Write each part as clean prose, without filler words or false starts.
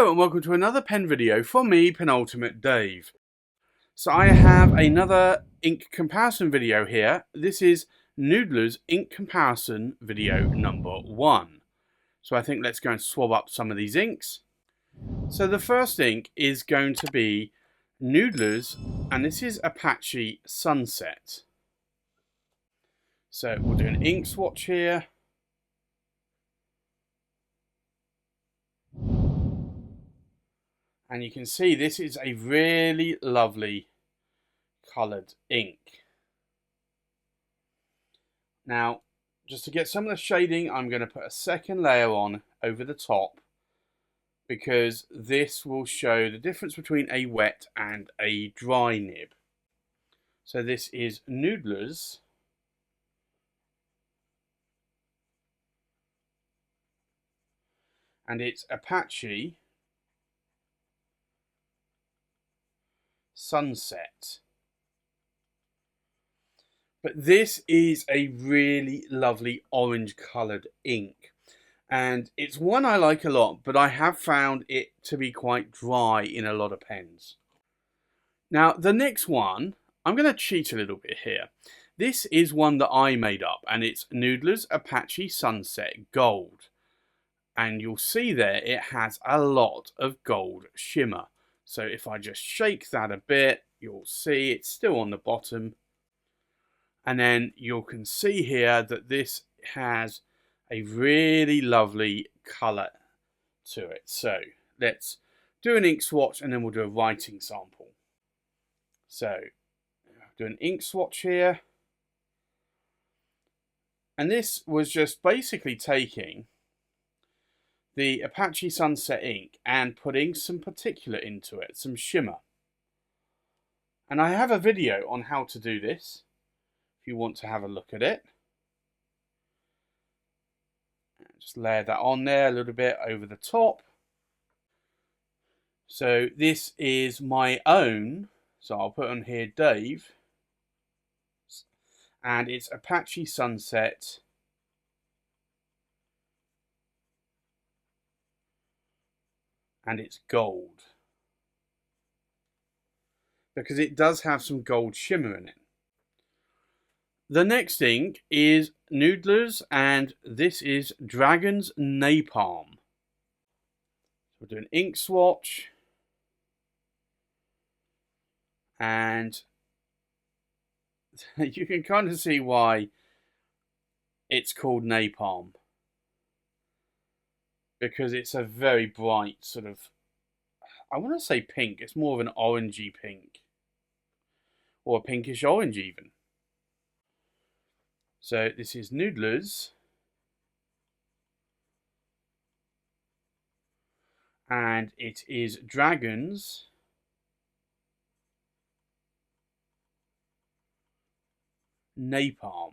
Hello and welcome to another pen video from me, Penultimate Dave. So I have another ink comparison video here. This is Noodlers ink comparison video number 1. So I think let's go and swab up some of these inks. So the first ink is going to be Noodlers, and this is Apache Sunset. So we'll do an ink swatch here. And you can see this is a really lovely coloured ink. Now, just to get some of the shading, I'm going to put a second layer on over the top, because this will show the difference between a wet and a dry nib. So this is Noodlers. And it's Apache Sunset. But this is a really lovely orange coloured ink, and it's one I like a lot, but I have found it to be quite dry in a lot of pens. Now the next one, I'm going to cheat a little bit here. This is one that I made up, and it's Noodlers Apache Sunset Gold, and you'll see there it has a lot of gold shimmer. So if I just shake that a bit, you'll see it's still on the bottom. And then you can see here that this has a really lovely colour to it. So let's do an ink swatch and then we'll do a writing sample. So do an ink swatch here. And this was just basically taking the Apache Sunset ink and putting some particulate into it, some shimmer. And I have a video on how to do this, if you want to have a look at it. Just layer that on there a little bit over the top. So this is my own, so I'll put on here Dave, and it's Apache Sunset and it's gold, because it does have some gold shimmer in it. The next ink is Noodlers, and this is Dragon's Napalm. So we'll do an ink swatch, and you can kind of see why it's called Napalm, because it's a very bright sort of, I want to say pink, it's more of an orangey pink, or a pinkish orange even. So this is Noodlers, and it is Dragon's Napalm,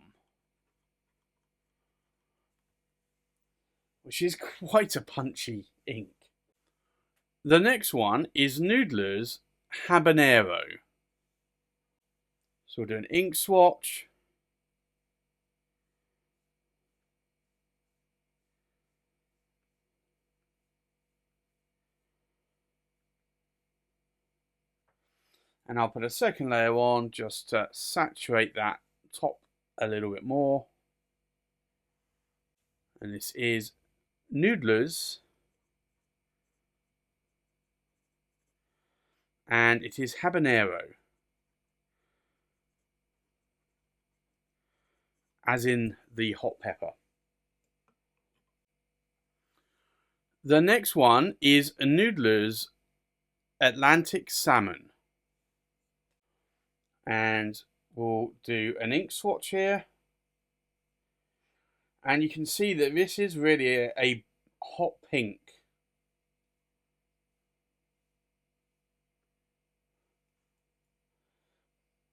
which is quite a punchy ink. The next one is Noodles Habanero. So we'll do an ink swatch. And I'll put a second layer on just to saturate that top a little bit more. And this is Noodlers, and it is Habanero, as in the hot pepper. The next one is Noodlers Atlantic Salmon, and we'll do an ink swatch here. And you can see that this is really a hot pink.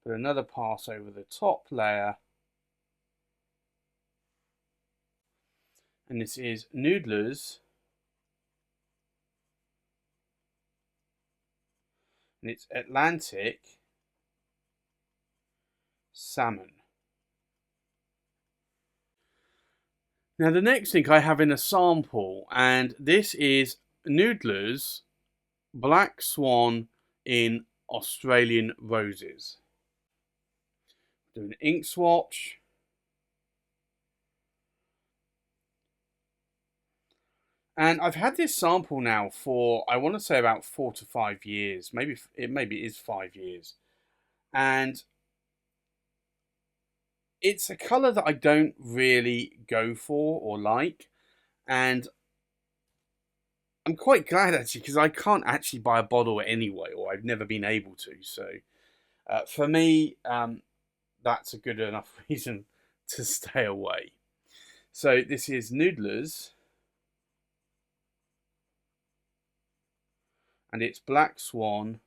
Put another pass over the top layer. And this is Noodlers. And it's Atlantic Salmon. Now the next thing I have in a sample, and this is Noodlers Black Swan in Australian Roses. Do an ink swatch. And I've had this sample now for, I want to say, about 4 to 5 years. Maybe it is 5 years. And it's a colour that I don't really go for or like. And I'm quite glad, actually, because I can't actually buy a bottle anyway, or I've never been able to. So for me, that's a good enough reason to stay away. So this is Noodlers. And it's Black Swan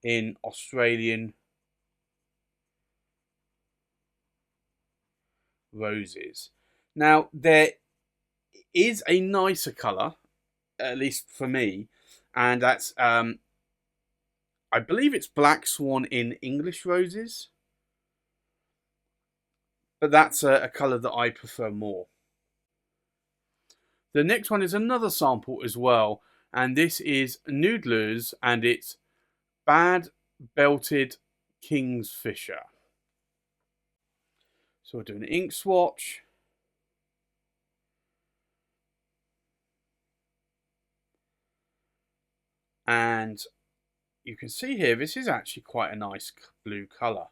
in Australian Roses. Now, there is a nicer colour, at least for me, and that's, I believe it's Black Swan in English Roses, but that's a colour that I prefer more. The next one is another sample as well, and this is Noodlers, and it's Bad Belted Kingfisher. So we'll do an ink swatch. And you can see here, this is actually quite a nice blue colour.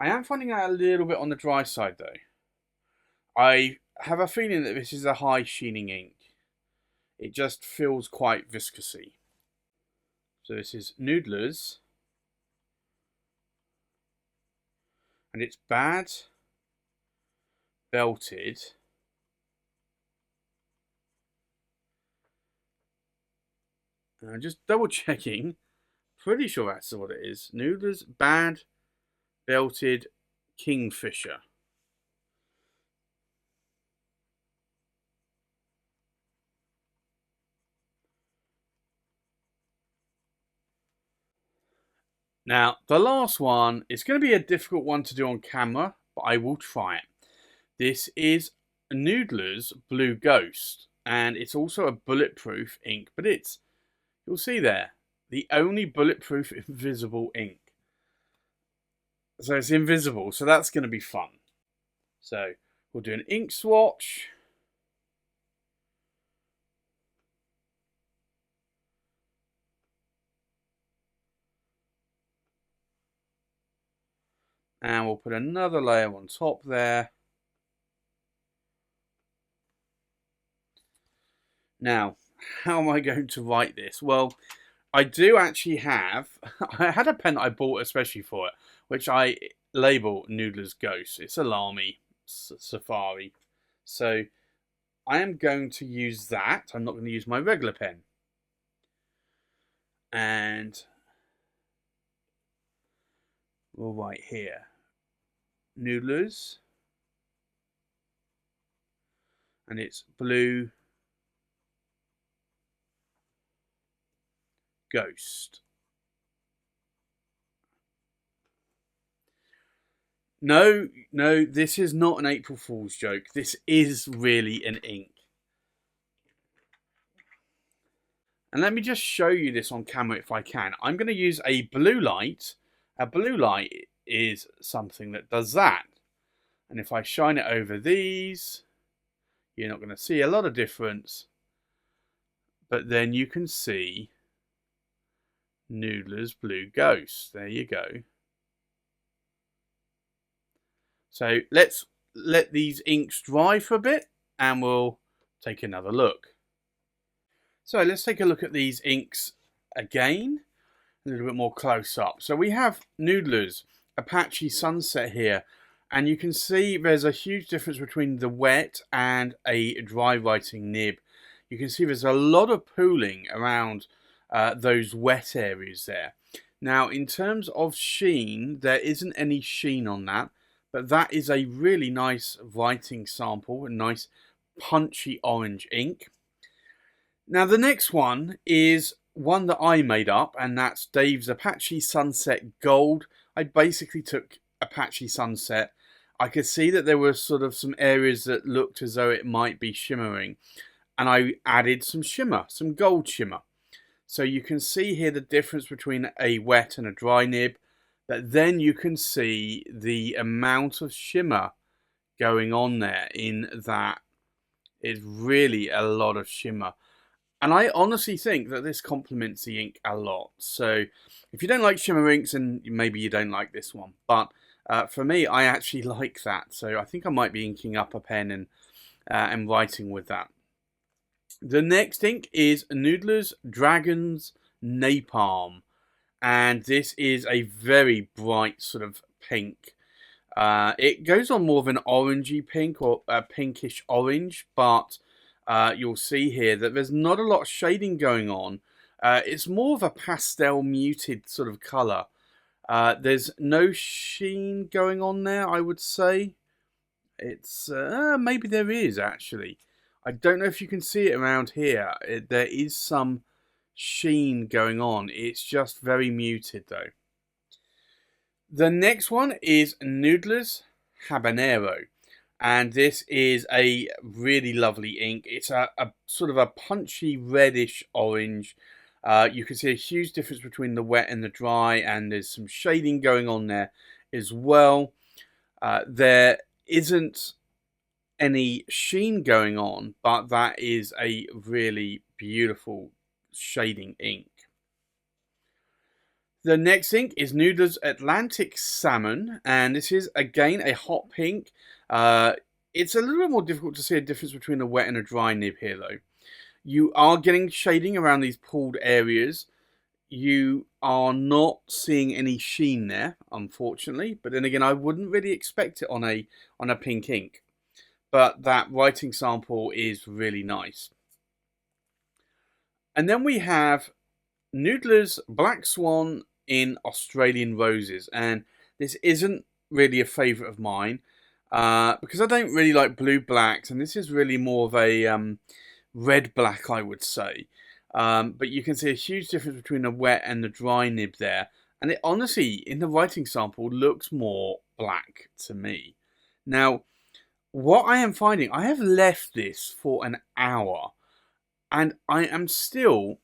I am finding out a little bit on the dry side though. I have a feeling that this is a high sheening ink. It just feels quite viscousy. So this is Noodlers. And it's Bad Belted and I'm just double checking. Pretty sure that's what it is. Noodlers Bad Belted Kingfisher. Now, the last one is going to be a difficult one to do on camera, but I will try it. This is Noodlers Blue Ghost, and it's also a bulletproof ink, but it's, you'll see there, the only bulletproof invisible ink. So it's invisible, so that's going to be fun. So we'll do an ink swatch. And we'll put another layer on top there. Now, how am I going to write this? Well, I do actually have, I had a pen that I bought especially for it, which I label Noodler's Ghost. It's a Lamy Safari. So I am going to use that. I'm not going to use my regular pen. And we'll write here, Noodlers. And it's Blue Ghost. No, this is not an April Fool's joke. This is really an ink. And let me just show you this on camera if I can. I'm going to use a blue light. A blue light is something that does that. And if I shine it over these, you're not going to see a lot of difference. But then you can see Noodler's Blue Ghost. There you go. So let's let these inks dry for a bit and we'll take another look. So let's take a look at these inks again, a little bit more close up. So we have Noodlers Apache Sunset here, and you can see there's a huge difference between the wet and a dry writing nib. You can see there's a lot of pooling around those wet areas there. Now, in terms of sheen, there isn't any sheen on that, but that is a really nice writing sample, a nice punchy orange ink. Now, the next one is one that I made up, and that's Dave's Apache Sunset Gold. I basically took Apache Sunset, I could see that there were sort of some areas that looked as though it might be shimmering, and I added some shimmer, some gold shimmer. So you can see here the difference between a wet and a dry nib, but then you can see the amount of shimmer going on there in that is really a lot of shimmer. And I honestly think that this complements the ink a lot. So if you don't like shimmer inks, then maybe you don't like this one. But for me, I actually like that. So I think I might be inking up a pen and writing with that. The next ink is Noodlers Dragon's Napalm. And this is a very bright sort of pink. It goes on more of an orangey pink or a pinkish orange, but you'll see here that there's not a lot of shading going on. It's more of a pastel muted sort of colour. There's no sheen going on there, I would say. It's maybe there is actually. I don't know if you can see it around here. There is some sheen going on. It's just very muted though. The next one is Noodles Habanero. And this is a really lovely ink. It's a sort of a punchy reddish orange. You can see a huge difference between the wet and the dry, and there's some shading going on there as well. There isn't any sheen going on, but that is a really beautiful shading ink. The next ink is Noodles Atlantic Salmon, and this is again a hot pink. It's a little bit more difficult to see a difference between a wet and a dry nib here though. You are getting shading around these pulled areas. You are not seeing any sheen there, unfortunately, but then again I wouldn't really expect it on a pink ink. But that writing sample is really nice. And then we have Noodlers Black Swan in Australian Roses, and this isn't really a favourite of mine because I don't really like blue blacks, and this is really more of a red black, I would say. But you can see a huge difference between the wet and the dry nib there, and it honestly, in the writing sample, looks more black to me. Now, what I am finding, I have left this for an hour, and I am still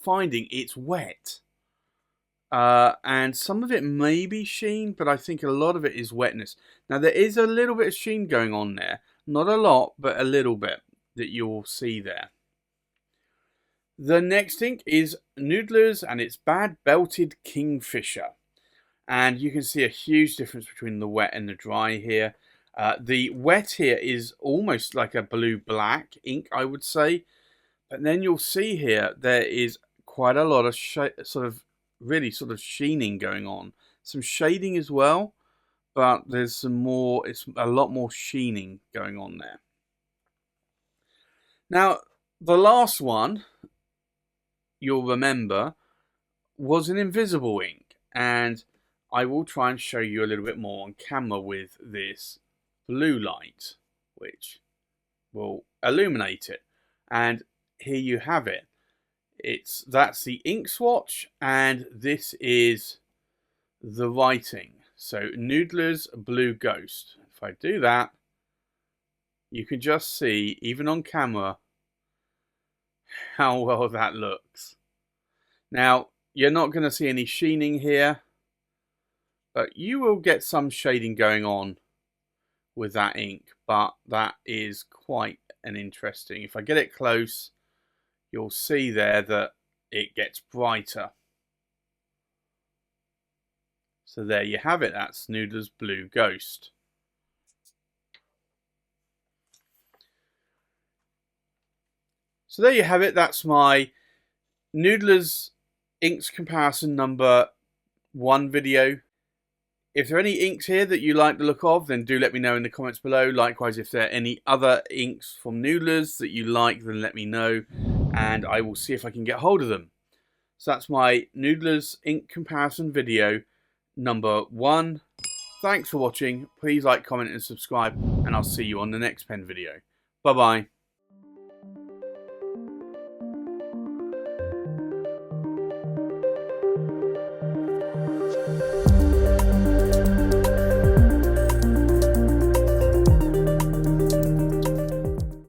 finding it's wet. And some of it may be sheen, but I think a lot of it is wetness. Now there is a little bit of sheen going on there. Not a lot, but a little bit that you'll see there. The next ink is Noodlers, and it's Bad Belted Kingfisher. And you can see a huge difference between the wet and the dry here. The wet here is almost like a blue-black ink, I would say. But then you'll see here there is quite a lot of really sheening going on. Some shading as well, but there's some more, it's a lot more sheening going on there. Now, the last one, you'll remember, was an invisible ink, and I will try and show you a little bit more on camera with this blue light, which will illuminate it. And here you have it. That's the ink swatch, and this is the writing. So Noodlers Blue Ghost. If I do that, you can just see, even on camera, how well that looks. Now, you're not going to see any sheening here, but you will get some shading going on with that ink, but that is quite an interesting. If I get it close, you'll see there that it gets brighter. So there you have it. That's Noodles Blue Ghost. So there you have it. That's my Noodlers inks comparison number 1 video. If there are any inks here that you like the look of, then do let me know in the comments below. Likewise, if there are any other inks from Noodlers that you like, then let me know, and I will see if I can get hold of them. So that's my Noodlers ink comparison video number 1. Thanks for watching. Please like, comment and subscribe, and I'll see you on the next pen video. Bye bye.